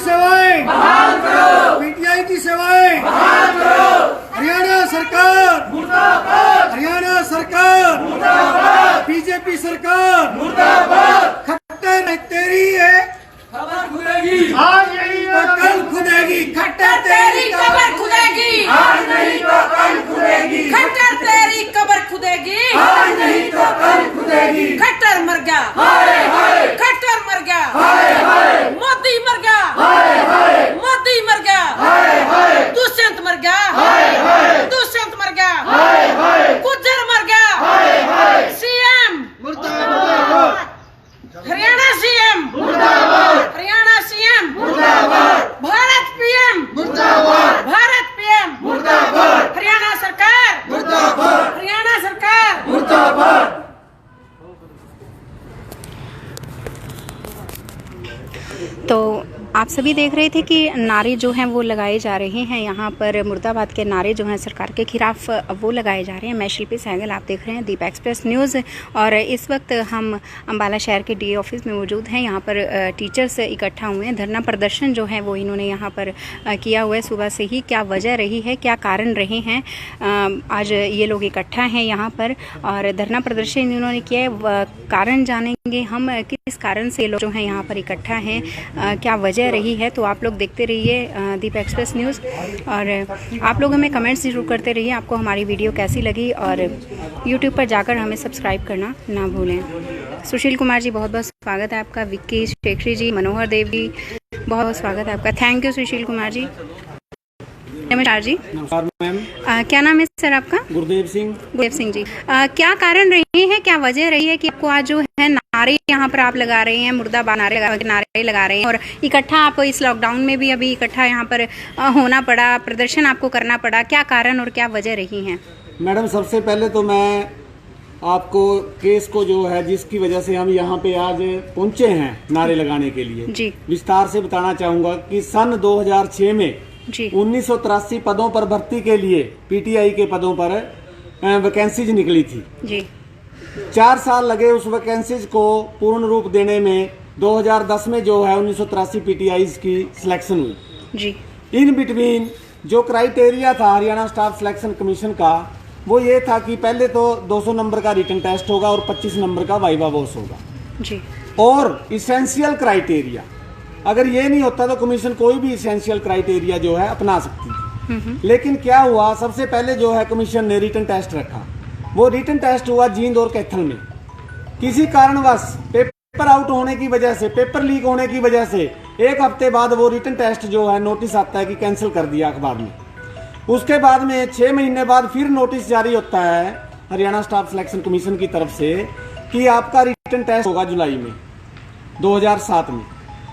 सेवाएं बहाल करो, पीटीआई की सेवाएं बहाल करो। हरियाणा सरकार मुर्दाबाद, हरियाणा सरकार मुर्दाबाद, बीजेपी सरकार मुर्दाबाद। खट्टर है तेरी है खबर खुदेगी, आज नहीं तो कल खुदेगी। खट्टर तेरी कबर खुदेगी, आज नहीं तो कल खुदेगी। खट्टर तेरी कबर खुदेगी, आज नहीं तो कल खुदेगी। खट्टर मर गया, हाय हाय, खट्टर मर गया, हाय हाय, मोदी मर गया, हाय हाय, मोदी मर गया, हाय हाय, दुष्यंत मर गया, हाय हाय, दुष्यंत मर गया, हाय हाय, गुज्जर मर गया, हाय हाय, सीएम मुर्दाबाद, हरियाणा सीएम मुर्दाबाद, हरियाणा सीएम मुर्दाबाद, भारत पीएम मुर्दाबाद, भारत पीएम मुर्दाबाद, हरियाणा सरकार मुर्दाबाद, हरियाणा सरकार। मुर्दाबाद। तो आप सभी देख रहे थे कि नारे जो हैं वो लगाए जा रहे हैं यहाँ पर, मुर्दाबाद के नारे जो हैं सरकार के खिलाफ वो लगाए जा रहे हैं। मैं शिल्पी सहगल, आप देख रहे हैं दीप एक्सप्रेस न्यूज़। और इस वक्त हम अम्बाला शहर के डीए ऑफिस में मौजूद हैं। यहाँ पर टीचर्स इकट्ठा हुए हैं, धरना प्रदर्शन जो है वो इन्होंने यहाँ पर किया हुआ है सुबह से ही। क्या वजह रही है, क्या कारण रहे हैं, आज ये लोग इकट्ठा हैं यहाँ पर और धरना प्रदर्शन इन्होंने किया है। कारण जानेंगे हम किस कारण से ये लोग जो हैं यहाँ पर इकट्ठा हैं, क्या वजह रही है। तो आप लोग देखते रहिए दीप एक्सप्रेस न्यूज़ और आप लोग हमें कमेंट्स जरूर करते रहिए आपको हमारी वीडियो कैसी लगी, और यूट्यूब पर जाकर हमें सब्सक्राइब करना ना भूलें। सुशील कुमार जी बहुत बहुत स्वागत है आपका, विक्की शेखरी जी, मनोहर देव जी बहुत बहुत स्वागत है आपका। Thank you Sushil Kumar ji. नमस्कार जी। नमस्कार मैम। क्या नाम है सर आपका? गुरदेव सिंह। गुरदेव सिंह जी, क्या कारण रही है, क्या वजह रही है कि आपको आज जो है नारे यहाँ पर आप लगा रहे हैं, मुर्दाबाद नारे लगा रहे हैं, और इकट्ठा आप इस लॉकडाउन में भी अभी इकट्ठा यहाँ पर होना पड़ा, प्रदर्शन आपको करना पड़ा, क्या कारण और क्या वजह रही है? मैडम सबसे पहले तो मैं आपको केस को जो है जिसकी वजह से हम यहाँ पे आज पहुँचे हैं नारे लगाने के लिए जी विस्तार से बताना चाहूँगा कि सन 2006 में जी 1983 पदों पर भर्ती के लिए पीटीआई के पदों पर वैकेंसीज निकली थी जी। 4 साल लगे उस वैकेंसीज को पूर्ण रूप देने में। 2010 में जो है 1983 पीटीआईज की सिलेक्शन हुई जी। इन बिटवीन जो क्राइटेरिया था हरियाणा स्टाफ सिलेक्शन कमीशन का, वो ये था कि पहले तो 200 नंबर का रिटन टेस्ट होगा और 25 नंबर का वाइवा वॉस होगा जी। और इसेंशियल क्राइटेरिया, अगर ये नहीं होता तो कमीशन कोई भी इसेंशियल क्राइटेरिया जो है अपना सकती थी। लेकिन क्या हुआ, सबसे पहले जो है कमीशन ने रिटन टेस्ट रखा। वो रिटन टेस्ट हुआ जींद और कैथल में। किसी कारणवश पेपर आउट होने की वजह से, पेपर लीक होने की वजह से 1 हफ्ते बाद वो रिटन टेस्ट जो है नोटिस आता है कि कैंसिल कर दिया अखबार में। उसके बाद में 6 महीने बाद फिर नोटिस जारी होता है हरियाणा स्टाफ सिलेक्शन कमीशन की तरफ से कि आपका रिटन टेस्ट होगा जुलाई में 2007 में।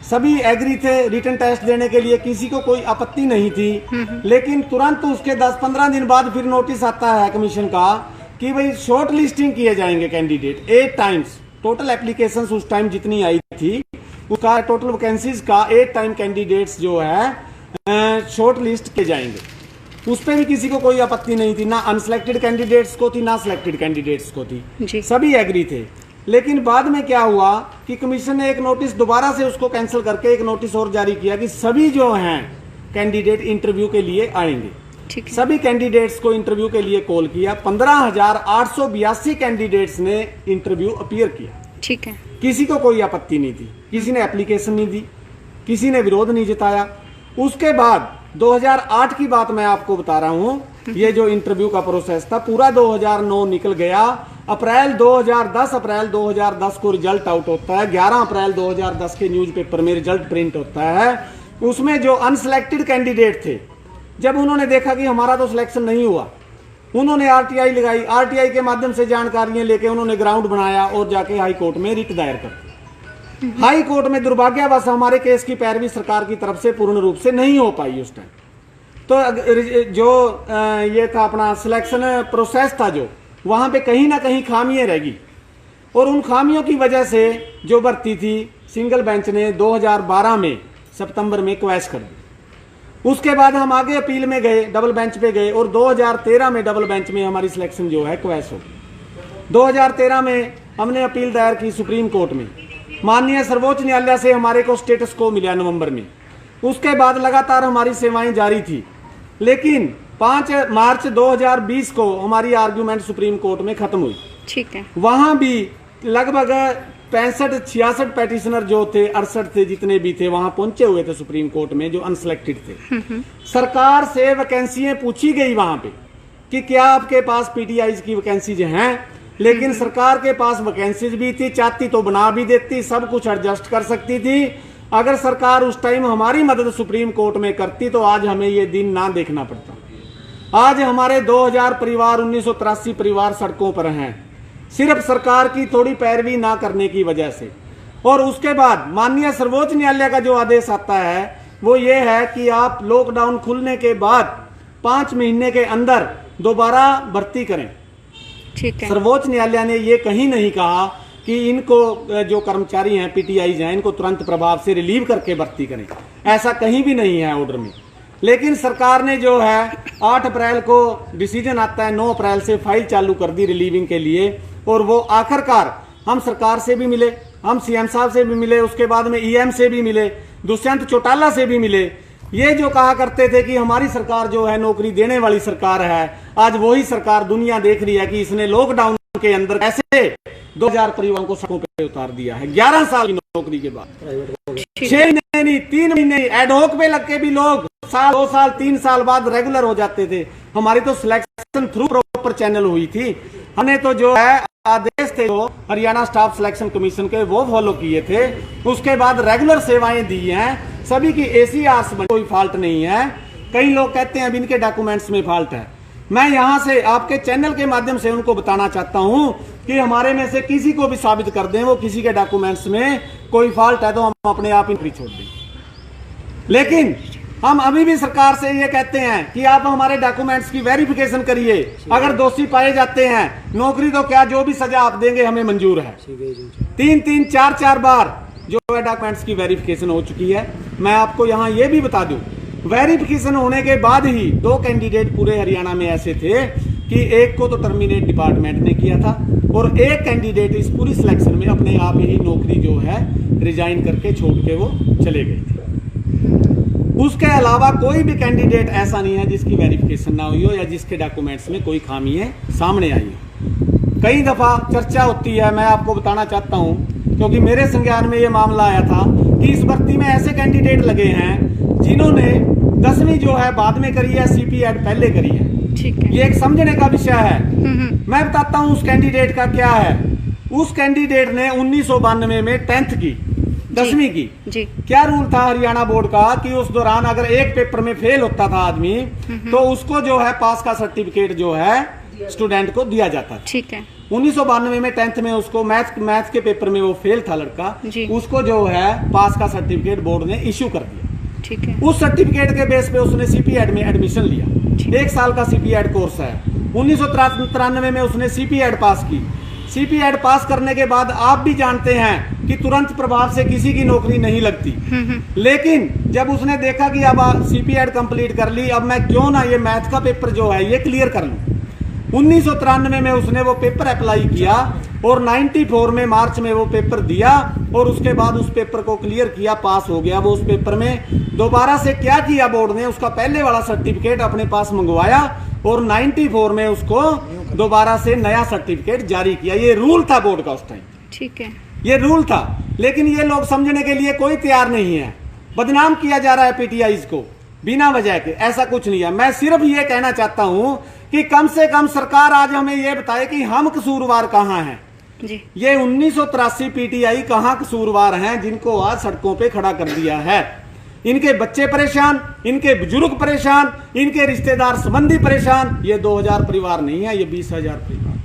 सभी एग्री थे रिटन टेस्ट देने के लिए, किसी को कोई आपत्ति नहीं थी। लेकिन तुरंत उसके 10-15 दिन बाद फिर नोटिस आता है कमीशन का कि भाई शॉर्ट लिस्टिंग किए जाएंगे कैंडिडेट 8 टाइम्स। टोटल एप्लीकेशंस उस टाइम जितनी आई थी उसका टोटल वैकेंसीज का 8 टाइम कैंडिडेट्स जो है शॉर्ट लिस्ट किए जाएंगे। उस पर भी किसी को कोई आपत्ति नहीं थी, ना अनसिलेक्टेड कैंडिडेट्स को थी ना सिलेक्टेड कैंडिडेट्स को थी, सभी एग्री थे। लेकिन बाद में क्या हुआ कि कमीशन ने एक नोटिस दोबारा से उसको कैंसिल करके एक नोटिस और जारी किया कि सभी जो हैं कैंडिडेट इंटरव्यू के लिए आएंगे। सभी कैंडिडेट्स को इंटरव्यू के लिए कॉल किया। 15,882 कैंडिडेट्स ने इंटरव्यू अपीयर किया। ठीक है। किसी को कोई आपत्ति नहीं थी, किसी ने एप्लीकेशन नहीं दी, किसी ने विरोध नहीं जताया। उसके बाद 2008 की बात मैं आपको बता रहा हूँ, ये जो इंटरव्यू का प्रोसेस था पूरा 2009 निकल गया। अप्रैल 2010 को रिजल्ट आउट होता है। 11 अप्रैल 2010 के न्यूज़पेपर में रिजल्ट प्रिंट होता है। उसमें जो अनसिलेक्टेड कैंडिडेट थे, जब उन्होंने देखा कि हमारा तो सिलेक्शन नहीं हुआ, उन्होंने आरटीआई लगाई। आरटीआई के माध्यम से जानकारियां लेके उन्होंने ग्राउंड बनाया और जाके हाई कोर्ट में रिट दायर कर। हाई कोर्ट में दुर्भाग्यवश हमारे केस की पैरवी सरकार की तरफ से पूर्ण रूप से नहीं हो पाई उस टाइम। तो जो ये था अपना सिलेक्शन प्रोसेस था, जो वहां पे कहीं ना कहीं खामियां रहेगी और उन खामियों की वजह से जो भर्ती थी सिंगल बेंच ने 2012 में सितंबर में क्वैश कर दी। उसके बाद हम आगे अपील में गए, डबल बेंच पे गए और 2013 में डबल बेंच में हमारी सिलेक्शन जो है क्वैश हो गई। 2013 में हमने अपील दायर की सुप्रीम कोर्ट में। माननीय सर्वोच्च न्यायालय से हमारे को स्टेटस को मिला नवंबर में उसके बाद लगातार हमारी सेवाएं जारी थी, लेकिन 5 मार्च 2020 को हमारी आर्ग्यूमेंट सुप्रीम कोर्ट में खत्म हुई। ठीक है। वहां भी लगभग 65-66 पेटिशनर जो थे, 68 थे, जितने भी थे वहां पहुंचे हुए थे सुप्रीम कोर्ट में, जो अनसिलेक्टेड थे। सरकार से वैकेंसियां पूछी गई वहां पे कि क्या आपके पास पीटीआईज की वैकेंसीज हैं, लेकिन सरकार के पास वैकेंसीज भी थी, चाहती तो बना भी देती, सब कुछ एडजस्ट कर सकती थी। अगर सरकार उस टाइम हमारी मदद सुप्रीम कोर्ट में करती तो आज हमें ये दिन ना देखना पड़ता। आज हमारे 2000 परिवार, 1983 परिवार सड़कों पर हैं, सिर्फ सरकार की थोड़ी पैरवी ना करने की वजह से। और उसके बाद माननीय सर्वोच्च न्यायालय का जो आदेश आता है वो ये है कि आप लॉकडाउन खुलने के बाद 5 महीने के अंदर दोबारा भर्ती करें। ठीक है। सर्वोच्च न्यायालय ने ये कहीं नहीं कहा कि इनको जो कर्मचारी हैं, पीटीआईज हैं, इनको तुरंत प्रभाव से रिलीव करके भर्ती करें, ऐसा कहीं भी नहीं है ऑर्डर में। लेकिन सरकार ने जो है 8 अप्रैल को डिसीजन आता है, 9 अप्रैल से फाइल चालू कर दी रिलीविंग के लिए। और वो आखिरकार हम सरकार से भी मिले, हम सीएम साहब से भी मिले, उसके बाद में ईएम से भी मिले, दुष्यंत चौटाला से भी मिले। ये जो कहा करते थे कि हमारी सरकार जो है नौकरी देने वाली सरकार है, आज वही सरकार दुनिया देख रही है कि इसने लॉकडाउन के अंदर ऐसे 2000 परिवारों को सड़कों पे उतार दिया है 11 साल की नौकरी के बाद। 6 महीने नहीं, 3 महीने एडहोक पे लग के भी लोग 1 2 साल 3 साल बाद रेगुलर हो जाते थे। हमारी तो सिलेक्शन थ्रू प्रॉपर चैनल हुई थी। हमने तो जो है आदेश थे जो हरियाणा स्टाफ सिलेक्शन कमीशन के वो फॉलो किए थे। उसके बाद रेगुलर सेवाएं दी हैं, सभी की ACRs बनी, कोई फॉल्ट नहीं है। कई लोग कहते हैं अब इनके डॉक्यूमेंट्स में फॉल्ट है। मैं यहां से आपके चैनल के माध्यम से उनको बताना चाहता हूं कि हमारे में से किसी को भी साबित कर दें वो किसी के डॉक्यूमेंट्स में कोई फॉल्ट है तो हम अपने आप ही छोड़ दें। लेकिन हम अभी भी सरकार से ये कहते हैं कि आप हमारे डॉक्यूमेंट्स की वेरिफिकेशन करिए। अगर दोषी पाए जाते हैं, नौकरी तो क्या, जो भी सजा आप देंगे हमें मंजूर है। 3-3, 4-4 बार जो है डॉक्यूमेंट्स की वेरिफिकेशन हो चुकी है। मैं आपको यहाँ ये भी बता दूं, वेरिफिकेशन होने के बाद ही 2 कैंडिडेट पूरे हरियाणा में ऐसे थे कि एक को तो टर्मिनेट डिपार्टमेंट ने किया था और एक कैंडिडेट इस पूरी सिलेक्शन में अपने आप ही नौकरी जो है रिजाइन करके छोड़ के वो चले गए थे। उसके अलावा कोई भी कैंडिडेट ऐसा नहीं है जिसकी वेरिफिकेशन ना हुई हो या जिसके डॉक्यूमेंट्स में कोई खामी है सामने आई हो। कई दफा चर्चा होती है, मैं आपको बताना चाहता हूं क्योंकि मेरे संज्ञान में ये मामला आया था कि इस भर्ती में ऐसे कैंडिडेट लगे हैं जिन्होंने 10वीं जो है बाद में करी है, CPED पहले करी है। ठीक है। ये एक समझने का विषय है। मैं बताता हूं उस कैंडिडेट का क्या है। उस कैंडिडेट ने 1992 में 10th की, 10वीं की जी। क्या रूल था हरियाणा बोर्ड का कि उस दौरान अगर एक पेपर में फेल होता था आदमी तो उसको जो है पास का सर्टिफिकेट जो है स्टूडेंट को दिया जाता था। ठीक है। 1992 में 10th में उसको मैथ के पेपर में वो फेल था लड़का, उसको जो है पास का सर्टिफिकेट बोर्ड ने इश्यू कर दिया। ठीक है। उस सर्टिफिकेट के बेस पे उसने CPED में एडमिशन लिया। 1 साल का CPED कोर्स है। 1993 में उसने CPED पास की। CPED पास करने के बाद आप भी जानते हैं कि तुरंत प्रभाव से किसी की नौकरी नहीं लगती। लेकिन जब उसने देखा कि अब CPED कंप्लीट कर ली, अब मैं क्यों ना ये मैथ का पेपर जो है ये क्लियर कर लूं, 1993 में उसने वो पेपर अप्लाई किया और 94 में मार्च में वो पेपर दिया और उसके बाद उस पेपर को क्लियर किया, पास हो गया वो उस पेपर में। दोबारा से क्या किया बोर्ड ने, उसका पहले वाला सर्टिफिकेट अपने पास मंगवाया और 94 में उसको दोबारा से नया सर्टिफिकेट जारी किया। ये रूल था बोर्ड का उस टाइम। ठीक है। ये रूल था, लेकिन ये लोग समझने के लिए कोई तैयार नहीं है। बदनाम किया जा रहा है पीटीआईज को बिना वजह के, ऐसा कुछ नहीं है। मैं सिर्फ ये कहना चाहता हूं कि कम से कम सरकार आज हमें ये बताए कि हम कसूरवार कहां हैं। जी। ये 1983 पीटीआई कहां कसूरवार हैं जिनको आज सड़कों पे खड़ा कर दिया है। इनके बच्चे परेशान, इनके बुजुर्ग परेशान, इनके रिश्तेदार संबंधी परेशान। ये 2000 परिवार नहीं है, ये 20,000 परिवार।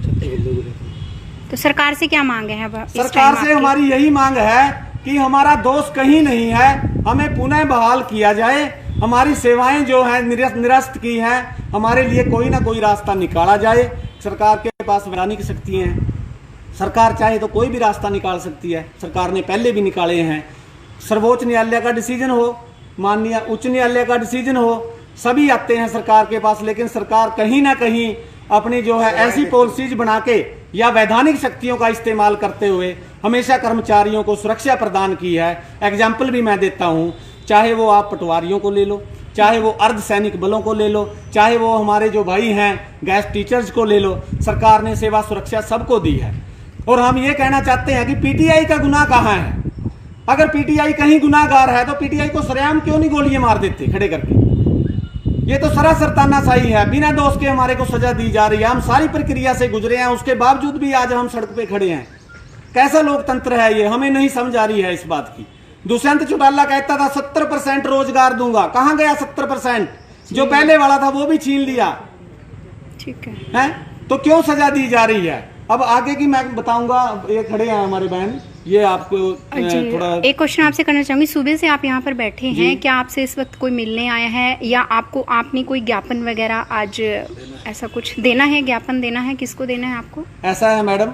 तो सरकार से क्या मांग है? सरकार से हमारी यही मांग है कि हमारा दोष कहीं नहीं है, हमें पुनः बहाल किया जाए। हमारी सेवाएं जो हैं निरस्त की हैं, हमारे लिए कोई ना कोई रास्ता निकाला जाए। सरकार के पास वैधानिक शक्ति है, सरकार चाहे तो कोई भी रास्ता निकाल सकती है। सरकार ने पहले भी निकाले हैं। सर्वोच्च न्यायालय का डिसीजन हो, माननीय उच्च न्यायालय का डिसीजन हो, सभी आते हैं सरकार के पास। लेकिन सरकार कहीं ना कहीं अपनी जो है ऐसी पॉलिसीज बना के या वैधानिक शक्तियों का इस्तेमाल करते हुए हमेशा कर्मचारियों को सुरक्षा प्रदान की है। एग्जाम्पल भी मैं देता हूं चाहे वो आप पटवारियों को ले लो, चाहे वो अर्धसैनिक बलों को ले लो, चाहे वो हमारे जो भाई हैं गैस टीचर्स को ले लो, सरकार ने सेवा सुरक्षा सबको दी है। और हम ये कहना चाहते हैं कि पीटीआई का गुनाह कहाँ है? अगर पीटीआई कहीं गुनाहगार है तो पीटीआई को सरेआम क्यों नहीं गोलियां मार देते खड़े करके? ये तो सरासर तानाशाही है, बिना दोष के हमारे को सजा दी जा रही है। हम सारी प्रक्रिया से गुजरे हैं, उसके बावजूद भी आज हम सड़क पे खड़े हैं। कैसा लोकतंत्र है ये? हमें नहीं समझ आ रही है इस बात की। दुष्यंत चौटाला कहता था 70% रोजगार दूंगा, कहां गया 70%? जो पहले वाला था वो भी छीन लिया। ठीक है तो क्यों सजा दी जा रही है? अब आगे की मैं बताऊंगा। ये खड़े हैं हमारे बहन, ये आपको थोड़ा एक क्वेश्चन आपसे करना चाहूंगी। सुबह से आप यहाँ पर बैठे हैं, क्या आपसे इस वक्त कोई मिलने आया है या आपने कोई ज्ञापन वगैरह आज ऐसा कुछ देना है, ज्ञापन देना है? किसको देना है आपको? ऐसा है मैडम,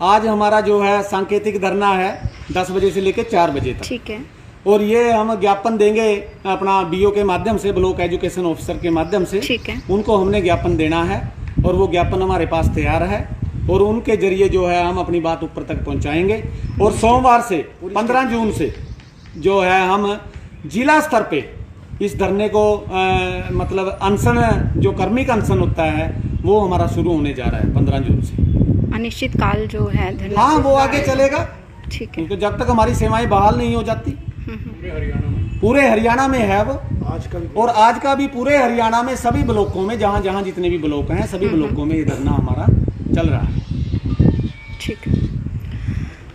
आज हमारा जो है सांकेतिक धरना है 10 बजे से लेकर 4 बजे तक। ठीक है। और ये हम ज्ञापन देंगे अपना बीओ के माध्यम से, ब्लॉक एजुकेशन ऑफिसर के माध्यम से। ठीक है। उनको हमने ज्ञापन देना है और वो ज्ञापन हमारे पास तैयार है और उनके जरिए जो है हम अपनी बात ऊपर तक पहुंचाएंगे। और सोमवार से 15 जून से जो है हम जिला स्तर पे इस धरने को मतलब अनशन, जो कर्मिक अनशन होता है वो हमारा शुरू होने जा रहा है 15 जून से। अनिश्चित काल जो है धरना, हाँ वो आगे चलेगा। ठीक है। क्योंकि जब तक हमारी सेवाएं बहाल नहीं हो जाती, पूरे हरियाणा में है वो और आज का भी पूरे हरियाणा में सभी ब्लॉकों में, जहाँ जहाँ जितने भी ब्लॉक हैं सभी ब्लॉकों में ये धरना हमारा चल रहा है। ठीक है।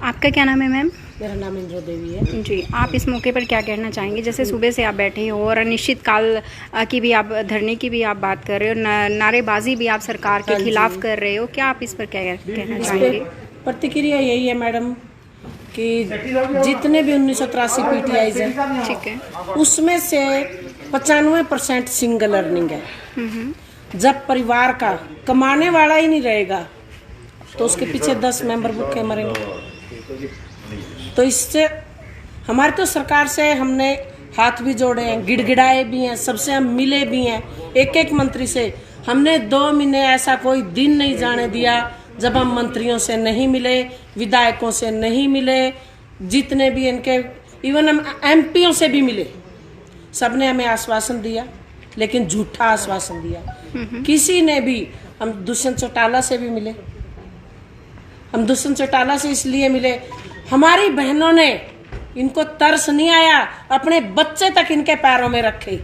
आपका क्या नाम है मैम? मेरा नाम इंद्रो देवी है जी। आप इस मौके पर क्या कहना चाहेंगे? जैसे सुबह से आप बैठे हो और अनिश्चित काल की भी आप धरने की भी आप बात कर रहे हो, नारेबाजी भी आप सरकार के खिलाफ कर रहे हो, क्या आप इस पर क्या कहना चाहेंगे? प्रतिक्रिया यही है मैडम कि जितने भी 1983 पीटीआईज हैं, ठीक है, उसमें से 95% सिंगल अर्निंग है। जब परिवार का कमाने वाला ही नहीं रहेगा तो उसके पीछे 10 मेंबर भूखे मरेंगे। तो इससे हमारे तो सरकार से हमने हाथ भी जोड़े हैं, गिड़गिड़ाए भी हैं, सबसे हम मिले भी हैं। एक मंत्री से हमने 2 महीने ऐसा कोई दिन नहीं जाने दिया जब हम मंत्रियों से नहीं मिले, विधायकों से नहीं मिले, जितने भी इनके इवन हम एमपीओ से भी मिले। सबने हमें आश्वासन दिया लेकिन झूठा आश्वासन दिया। किसी ने भी, हम दुष्यंत चौटाला से भी मिले, हम दुष्यंत चौटाला से इसलिए मिले, हमारी बहनों ने, इनको तरस नहीं आया, अपने बच्चे तक इनके पैरों में रखे।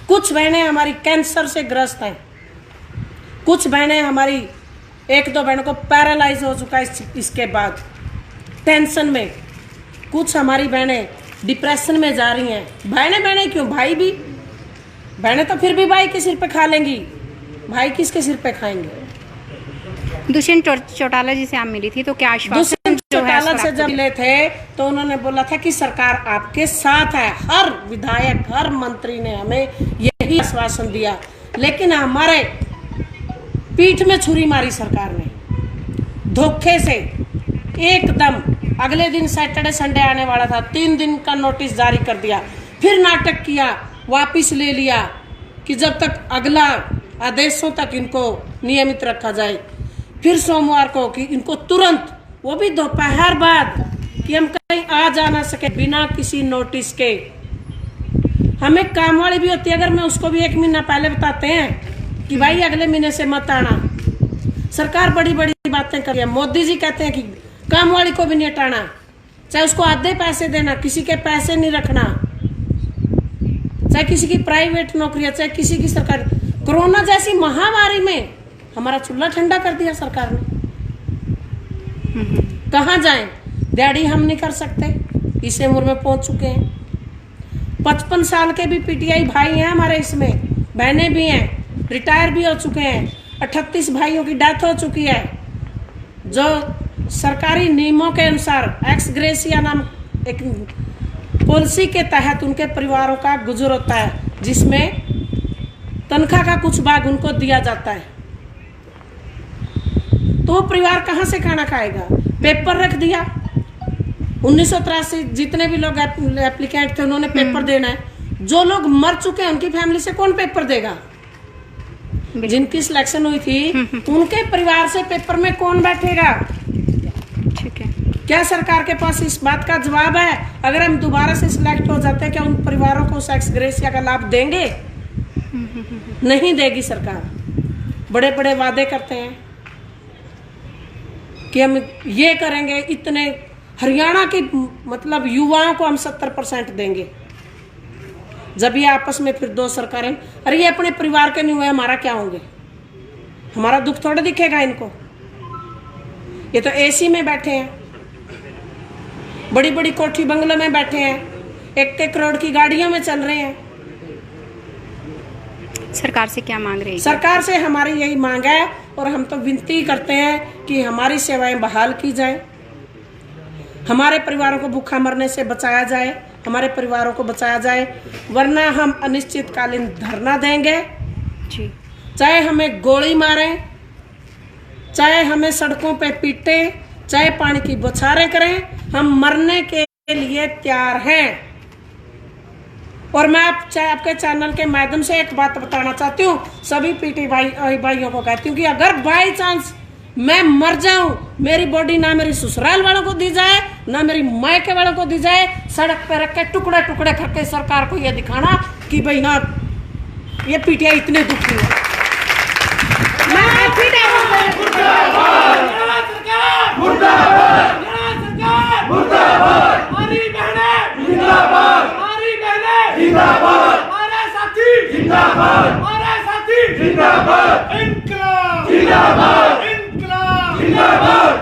कुछ बहनें हमारी कैंसर से ग्रस्त हैं, कुछ बहनें हमारी, 1-2 बहनों को पैरालाइज हो चुका है इसके बाद टेंशन में, कुछ हमारी बहनें डिप्रेशन में जा रही हैं। बहनें क्यों, भाई भी, बहनें तो फिर भी भाई के सिर पे खा लेंगी, भाई किसके सिर पे खाएंगे? दुष्यंत चौटाला जी से आप मिली थी तो क्या आश्वासन दुष्यंत चौटाला से जब मिले थे तो उन्होंने बोला था कि सरकार आपके साथ है। हर विधायक, हर मंत्री ने हमें यही आश्वासन दिया, लेकिन हमारे पीठ में छुरी मारी सरकार ने धोखे से। एकदम अगले दिन सैटरडे संडे आने वाला था, 3 दिन का नोटिस जारी कर दिया, फिर नाटक किया, वापिस ले लिया कि जब तक अगला आदेशों तक इनको नियमित रखा जाए। फिर सोमवार को कि इनको तुरंत, वो भी दोपहर बाद, कि हम कहीं आ जा ना सके बिना किसी नोटिस के। हमें काम वाली भी होती है, अगर मैं उसको भी 1 महीना पहले बताते हैं कि भाई अगले महीने से मत आना। सरकार बड़ी बड़ी बातें कर रही है, मोदी जी कहते हैं कि काम वाली को भी नहीं हटाना, चाहे उसको आधे पैसे देना, किसी के पैसे नहीं रखना, चाहे किसी की प्राइवेट नौकरी है, चाहे किसी की सरकार। कोरोना जैसी महामारी में हमारा चूल्हा ठंडा कर दिया सरकार ने। कहाँ जाएं? दिहाड़ी हम नहीं कर सकते, इस उम्र में पहुंच चुके हैं। 55 साल के भी पीटीआई भाई हैं हमारे, इसमें बहनें भी हैं, रिटायर भी हो चुके हैं। 38 भाइयों की डेथ हो चुकी है। जो सरकारी नियमों के अनुसार एक्स ग्रेसिया नाम एक पॉलिसी के तहत उनके परिवारों का गुजर होता है, जिसमें तनख्वाह का कुछ भाग उनको दिया जाता है। तो वो परिवार कहाँ से खाना खाएगा? पेपर रख दिया। 1983 जितने भी लोग एप्लीकेंट थे उन्होंने पेपर देना है। जो लोग मर चुके हैं उनकी फैमिली से कौन पेपर देगा? जिनकी सिलेक्शन हुई थी उनके परिवार से पेपर में कौन बैठेगा? ठीक है। क्या सरकार के पास इस बात का जवाब है? अगर हम दोबारा से सिलेक्ट हो जाते हैं, क्या उन परिवारों को सेक्स ग्रेसिया का लाभ देंगे? नहीं देगी सरकार। बड़े बड़े वादे करते हैं कि हम ये करेंगे, इतने हरियाणा की मतलब युवाओं को हम 70% देंगे। जब ये आपस में फिर दो सरकारें, अरे ये अपने परिवार के नहीं हुए, हमारा क्या होंगे? हमारा दुख थोड़ा दिखेगा इनको। ये तो एसी में बैठे हैं, बड़ी बड़ी कोठी बंगलों में बैठे हैं, 1-1 करोड़ की गाड़ियों में चल रहे हैं। सरकार से क्या मांग रही है? सरकार से हमारी यही मांग है और हम तो विनती करते हैं कि हमारी सेवाएं बहाल की जाए, हमारे परिवारों को भूखा मरने से बचाया जाए, हमारे परिवारों को बचाया जाए, वरना हम अनिश्चितकालीन धरना देंगे। जी। चाहे हमें गोली मारें, चाहे हमें सड़कों पे पीटें, चाहे पानी की बौछारें करें, हम मरने के लिए तैयार हैं। और मैं आपके चैनल के माध्यम से एक बात बताना चाहती हूँ, सभी पीटी भाइयों को कहती हूँ कि अगर बाई चांस मैं मर जाऊं, मेरी बॉडी ना मेरी ससुराल वालों को दी जाए, ना मेरी मायके वालों को दी जाए, सड़क पे रख के टुकड़े टुकड़े करके सरकार को ये दिखाना कि भाई हाँ ये पीटीआई इतने दुखी है। मैं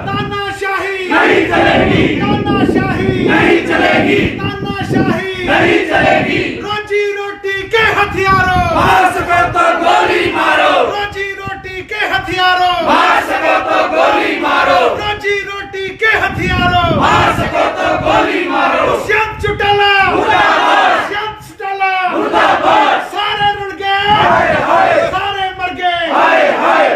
तानाशाही नहीं चलेगी, तानाशाही नहीं चलेगी, तानाशाही नहीं चलेगी। रोजी रोटी के हथियारों, मार सको तो गोली मारो। रोजी रोटी के हथियारों, मार सको तो गोली मारो। रोजी रोटी के हथियारों, मार सको तो गोली मारो। दुष्यंत चौटाला मुर्दाबाद, दुष्यंत चौटाला मुर्दाबाद। सारे रुड़ गए, हाय हाय, सारे मर गए, हाय हाय।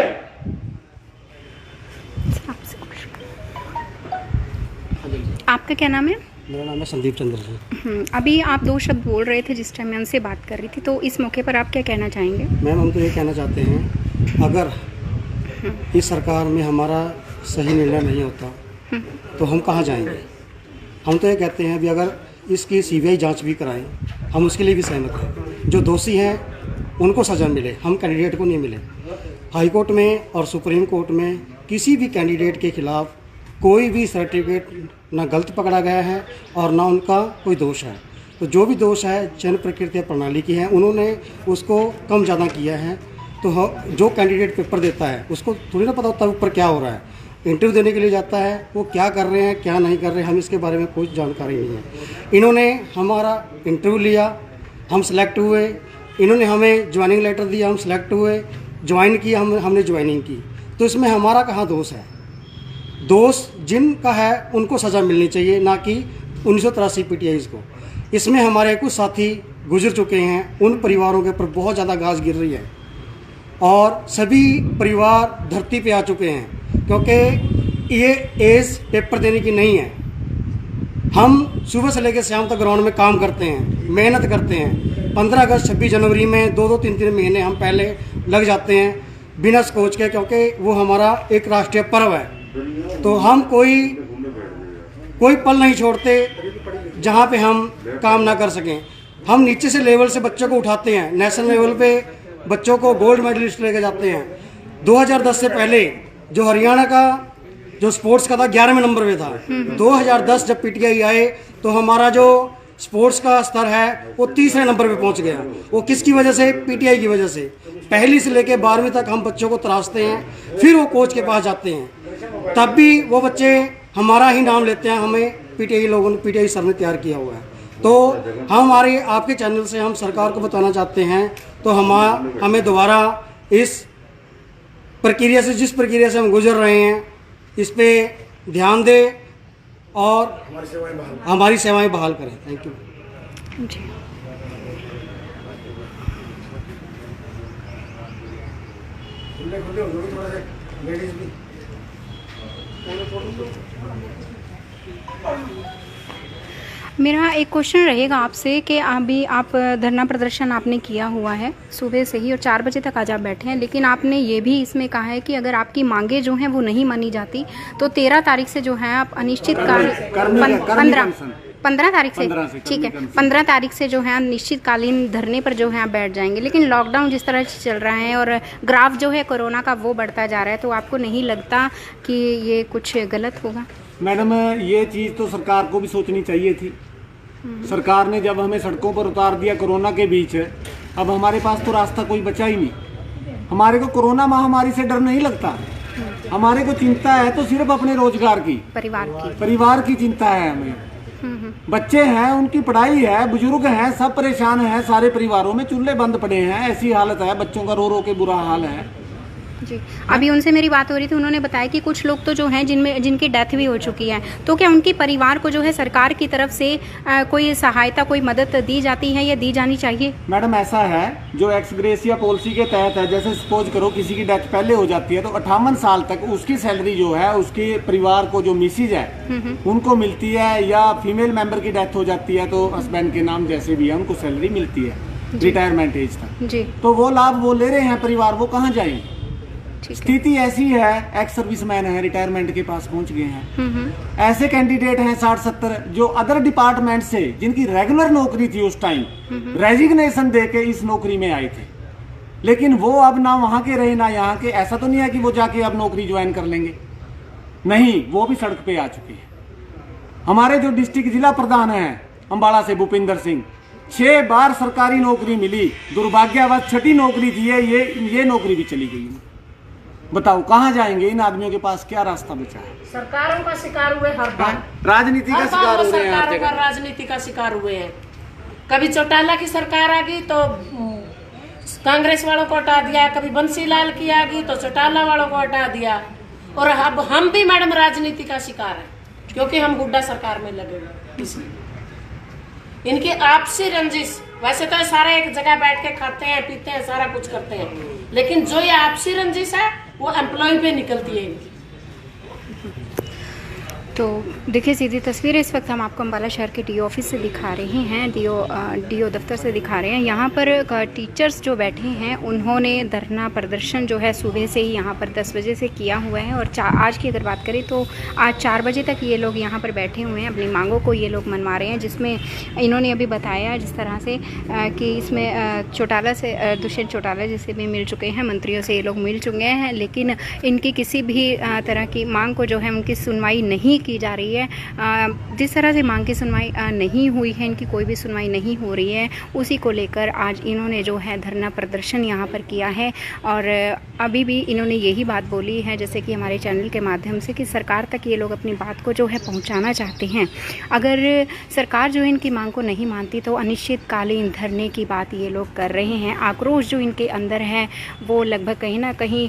आपका क्या नाम है? मेरा नाम है संदीप चंद्र जी। अभी आप 2 शब्द बोल रहे थे जिस टाइम मैं उनसे बात कर रही थी, तो इस मौके पर आप क्या कहना चाहेंगे? मैम, हम तो ये कहना चाहते हैं, अगर इस सरकार में हमारा सही निर्णय नहीं होता तो हम कहाँ जाएंगे। हम तो ये कहते हैं भी अगर इसकी सीबीआई जांच भी कराएं, हम उसके लिए भी सहमत हैं। जो दोषी हैं उनको सज़ा मिले, हम कैंडिडेट को नहीं मिले। हाई कोर्ट में और सुप्रीम कोर्ट में किसी भी कैंडिडेट के खिलाफ कोई भी सर्टिफिकेट ना गलत पकड़ा गया है और ना उनका कोई दोष है। तो जो भी दोष है चयन प्रक्रिया प्रणाली की है, उन्होंने उसको कम ज़्यादा किया है। तो जो कैंडिडेट पेपर देता है उसको थोड़ी ना पता होता है ऊपर क्या हो रहा है। इंटरव्यू देने के लिए जाता है, वो क्या कर रहे हैं क्या नहीं कर रहे हैं, हम इसके बारे में कोई जानकारी नहीं है। इन्होंने हमारा इंटरव्यू लिया, हम सेलेक्ट हुए, इन्होंने हमें ज्वाइनिंग लेटर दिया, हम सेलेक्ट हुए, ज्वाइन किया, हमने ज्वाइनिंग की। तो इसमें हमारा कहाँ दोष है? दोष जिनका है उनको सज़ा मिलनी चाहिए, ना कि 1983 पीटीआईज़ को। इसमें हमारे कुछ साथी गुजर चुके हैं, उन परिवारों के ऊपर बहुत ज़्यादा घास गिर रही है और सभी परिवार धरती पे आ चुके हैं, क्योंकि ये एज पेपर देने की नहीं है। हम सुबह से लेकर शाम तक ग्राउंड में काम करते हैं, मेहनत करते हैं। 15 अगस्त 26 जनवरी में 2-2, 3-3 महीने हम पहले लग जाते हैं बिना कोच के, क्योंकि वो हमारा एक राष्ट्रीय पर्व है। तो हम कोई पल नहीं छोड़ते जहाँ पे हम काम ना कर सकें। हम नीचे से लेवल से बच्चों को उठाते हैं, नेशनल लेवल पे बच्चों को गोल्ड मेडलिस्ट लेके जाते हैं। 2010 से पहले जो हरियाणा का जो स्पोर्ट्स का था 11वें नंबर पे था। 2010 जब पीटीआई आए तो हमारा जो स्पोर्ट्स का स्तर है वो 3रे नंबर पे पहुंच गया। वो किसकी वजह से? पीटीआई की वजह से। पहली से लेकर 12वीं तक हम बच्चों को तराशते हैं, फिर वो कोच के पास जाते हैं, तब भी वो बच्चे हमारा ही नाम लेते हैं। हमें पीटीआई लोगों ने, पीटीआई सर ने तैयार किया हुआ है। तो हम हमारे आपके चैनल से हम सरकार को बताना चाहते हैं, तो हमें दोबारा इस प्रक्रिया से, जिस प्रक्रिया से हम गुजर रहे हैं, इस पे ध्यान दें और हमारी सेवाएं बहाल करें। थैंक यू जी। मेरा एक क्वेश्चन रहेगा आपसे कि अभी आप धरना प्रदर्शन आपने किया हुआ है सुबह से ही और 4 बजे तक आज आप बैठे हैं, लेकिन आपने ये भी इसमें कहा है कि अगर आपकी मांगे जो हैं वो नहीं मानी जाती तो 13 तारीख से जो है आप अनिश्चितकाल 15 तारीख से, ठीक है, 15 तारीख से जो है अनिश्चितकालीन धरने पर जो है आप बैठ जाएंगे। लेकिन लॉकडाउन जिस तरह से चल रहा है और ग्राफ जो है कोरोना का वो बढ़ता जा रहा है, तो आपको नहीं लगता कि ये कुछ गलत होगा? मैडम, ये चीज़ तो सरकार को भी सोचनी चाहिए थी। सरकार ने जब हमें सड़कों पर उतार दिया कोरोना के बीच, अब हमारे पास तो रास्ता कोई बचा ही नहीं। हमारे को कोरोना महामारी से डर नहीं लगता, हमारे को चिंता है तो सिर्फ अपने रोजगार की, परिवार की चिंता है हमें। बच्चे हैं, उनकी पढ़ाई है, बुजुर्ग हैं, सब परेशान हैं, सारे परिवारों में चूल्हे बंद पड़े हैं, ऐसी हालत है, बच्चों का रो रो के बुरा हाल है जी। अभी उनसे मेरी बात हो रही थी, उन्होंने बताया कि कुछ लोग तो जो हैं जिनकी डेथ भी हो चुकी है, तो क्या उनके परिवार को जो है सरकार की तरफ से कोई सहायता, कोई मदद दी जाती है या दी जानी चाहिए? मैडम, ऐसा है, जो एक्स ग्रेसिया पॉलिसी के तहत है, जैसे सपोज करो किसी की डेथ पहले हो जाती है तो 58 साल तक उसकी सैलरी जो है उसके परिवार को, जो मिसिज है उनको मिलती है, या फीमेल मेंबर की डेथ हो जाती है तो हस्बैंड के नाम जैसे भी है उनको सैलरी मिलती है रिटायरमेंट एज तक जी। तो वो लाभ वो ले रहे हैं परिवार, वो कहाँ जाएंगे? स्थिति ऐसी है, एक्स सर्विसमैन है, रिटायरमेंट के पास पहुंच गए हैं, ऐसे कैंडिडेट हैं 60-70 जो अदर डिपार्टमेंट से, जिनकी रेगुलर नौकरी थी उस टाइम, रेजिग्नेशन देके इस नौकरी में आए थे, लेकिन वो अब ना वहां के रहे ना यहाँ के। ऐसा तो नहीं है कि वो जाके अब नौकरी ज्वाइन कर लेंगे, नहीं, वो भी सड़क पे आ चुके हैं। हमारे जो डिस्ट्रिक्ट जिला प्रधान है अम्बाला से भूपिंदर सिंह, 6 बार सरकारी नौकरी मिली, दुर्भाग्यवश 6ठी नौकरी थी, ये नौकरी भी चली गई। बताओ कहाँ जाएंगे? इन आदमियों के पास क्या रास्ता बचा है? सरकारों का शिकार हुए हर बार, राजनीति का शिकार हो रहे हैं, सरकारों का राजनीति का शिकार हुए हैं। कभी चौटाला की सरकार आ गई तो कांग्रेस वालों को हटा दिया, कभी बंसीलाल की आ गई तो चौटाला वालों को हटा दिया, और अब हम भी मैडम राजनीति का शिकार है, क्योंकि हम गुड्डा सरकार में लगे हुए। इसलिए इनकी आपसी रंजिश, वैसे तो सारे एक जगह बैठ के खाते हैं, पीते हैं, सारा कुछ करते हैं, लेकिन जो ये आपसी रंजिश है वो एम्प्लॉय पे निकलती है इनकी। तो देखिए सीधी तस्वीरें इस वक्त हम आपको अम्बाला शहर के डीओ ऑफिस से दिखा रहे हैं, डीओ दफ्तर से दिखा रहे हैं। यहाँ पर टीचर्स जो बैठे हैं उन्होंने धरना प्रदर्शन जो है सुबह से ही यहाँ पर 10 बजे से किया हुआ है, और आज की अगर बात करें तो आज 4 बजे तक ये लोग यहाँ पर बैठे हुए हैं, अपनी मांगों को ये लोग मनवा रहे हैं, जिसमें इन्होंने अभी बताया जिस तरह से कि इसमें चौटाला से दुष्यंत चौटाला जिसे भी मिल चुके हैं, मंत्रियों से ये लोग मिल चुके हैं, लेकिन इनकी किसी भी तरह की मांग को जो है उनकी सुनवाई नहीं की जा रही है। जिस तरह से मांग की सुनवाई नहीं हुई है, इनकी कोई भी सुनवाई नहीं हो रही है, उसी को लेकर आज इन्होंने जो है धरना प्रदर्शन यहाँ पर किया है। और अभी भी इन्होंने यही बात बोली है, जैसे कि हमारे चैनल के माध्यम से, कि सरकार तक ये लोग अपनी बात को जो है पहुँचाना चाहते हैं। अगर सरकार जो है इनकी मांग को नहीं मानती तो अनिश्चितकालीन धरने की बात ये लोग कर रहे हैं। आक्रोश जो इनके अंदर है वो लगभग कहीं ना कहीं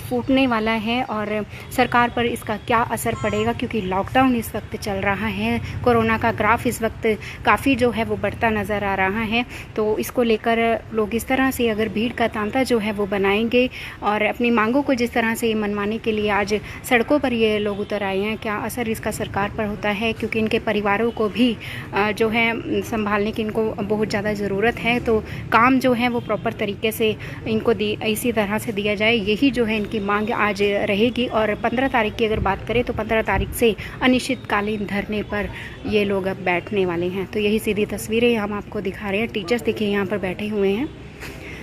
फूटने वाला है, और सरकार पर इसका क्या असर पड़ेगा, क्योंकि लॉकडाउन इस वक्त चल रहा है, कोरोना का ग्राफ इस वक्त काफ़ी जो है वो बढ़ता नज़र आ रहा है। तो इसको लेकर लोग इस तरह से अगर भीड़ का तांता जो है वो बनाएंगे और अपनी मांगों को जिस तरह से मनवाने के लिए आज सड़कों पर ये लोग उतर आए हैं, क्या असर इसका सरकार पर होता है, क्योंकि इनके परिवारों को भी जो है संभालने की इनको बहुत ज़्यादा ज़रूरत है। तो काम जो है वो प्रॉपर तरीके से इनको इसी तरह से दिया जाए, यही जो है इनकी मांग आज रहेगी। और 15 तारीख की अगर बात करें तो 15 तारीख से अनिश्चितकालीन धरने पर ये लोग अब बैठने वाले हैं। तो यही सीधी तस्वीरें हम आपको दिखा रहे हैं। टीचर्स देखिए यहाँ पर बैठे हुए हैं।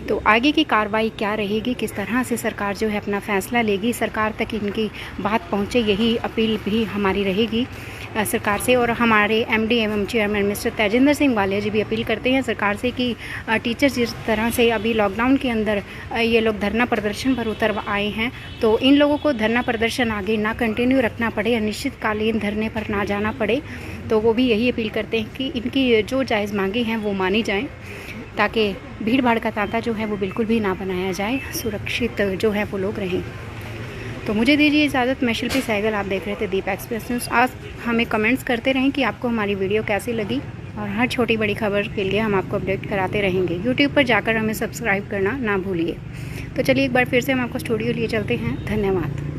तो आगे की कार्रवाई क्या रहेगी, किस तरह से सरकार जो है अपना फैसला लेगी, सरकार तक इनकी बात पहुँचे, यही अपील भी हमारी रहेगी सरकार से। और हमारे एमडी एवं चेयरमैन मिस्टर तेजिंदर सिंह वालिया जी भी अपील करते हैं सरकार से कि टीचर्स जिस तरह से अभी लॉकडाउन के अंदर ये लोग धरना प्रदर्शन पर उतर आए हैं, तो इन लोगों को धरना प्रदर्शन आगे ना कंटिन्यू रखना पड़े, अनिश्चितकालीन धरने पर ना जाना पड़े। तो वो भी यही अपील करते हैं कि इनकी जो जायज़ मांगे हैं वो मानी जाएँ, ताकि भीड़ भाड़ का तांता जो है वो बिल्कुल भी ना बनाया जाए, सुरक्षित जो है वो लोग रहें। तो मुझे दीजिए इजाज़त। मैं शिल्पी सहगल, आप देख रहे थे दीप एक्सप्रेस न्यूज़। आज हमें कमेंट्स करते रहें कि आपको हमारी वीडियो कैसी लगी, और हर छोटी बड़ी खबर के लिए हम आपको अपडेट कराते रहेंगे। यूट्यूब पर जाकर हमें सब्सक्राइब करना ना भूलिए। तो चलिए एक बार फिर से हम आपको स्टूडियो लिए चलते हैं। धन्यवाद।